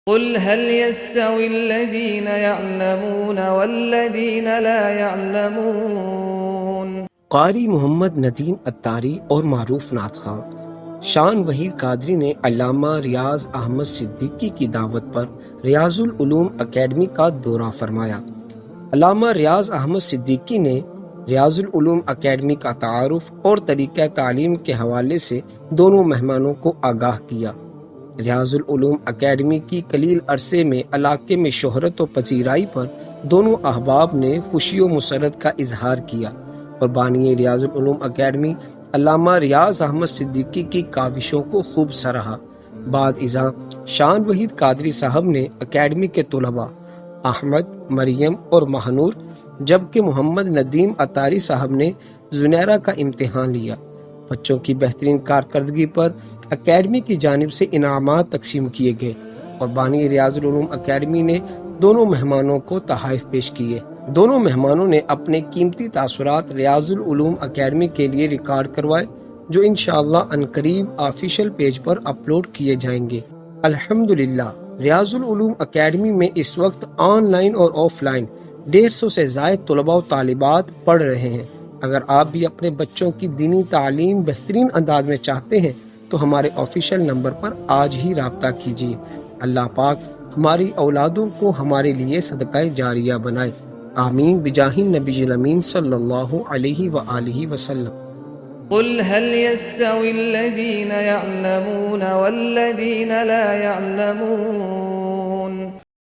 قل هل يستوي الذين يعلمون والذين لا يعلمون۔ قاری محمد ندیم اتاری اور معروف نعت خواں شان وحید قادری نے علامہ ریاض احمد صدیقی کی دعوت پر ریاض العلوم اکیڈمی کا دورہ فرمایا۔ علامہ ریاض احمد صدیقی نے ریاض العلوم اکیڈمی کا تعارف اور طریقہ تعلیم کے حوالے سے دونوں مہمانوں کو آگاہ کیا۔ ریاض العلوم اکیڈمی کی قلیل عرصے میں علاقے میں شہرت و پذیرائی پر دونوں احباب نے خوشی و مسرت کا اظہار کیا اور بانی ریاض العلوم اکیڈمی علامہ ریاض احمد صدیقی کی کاوشوں کو خوب سراہا۔ بعد ازاں شان وحید قادری صاحب نے اکیڈمی کے طلباء احمد، مریم اور مہنور جبکہ محمد ندیم اتاری صاحب نے زنیرہ کا امتحان لیا۔ بچوں کی بہترین کارکردگی پر اکیڈمی کی جانب سے انعامات تقسیم کیے گئے اور بانی ریاض العلوم اکیڈمی نے دونوں مہمانوں کو تحائف پیش کیے۔ دونوں مہمانوں نے اپنے قیمتی تاثرات ریاض العلوم اکیڈمی کے لیے ریکارڈ کروائے جو انشاءاللہ عنقریب آفیشیل پیج پر اپلوڈ کیے جائیں گے۔ الحمدللہ ریاض العلوم اکیڈمی میں اس وقت آن لائن اور آف لائن 150 سے زائد طلباء و طالبات پڑھ رہے ہیں۔ اگر آپ بھی اپنے بچوں کی دینی تعلیم بہترین انداز میں چاہتے ہیں تو ہمارے آفیشیل نمبر پر آج ہی رابطہ کیجیے۔ اللہ پاک ہماری اولادوں کو ہمارے لیے صدقہ جاریہ بنائے، آمین بجاہ النبی الامین صلی اللہ علیہ وآلہ وسلم۔ قل هل يستوي الذين يعلمون والذين لا يعلمون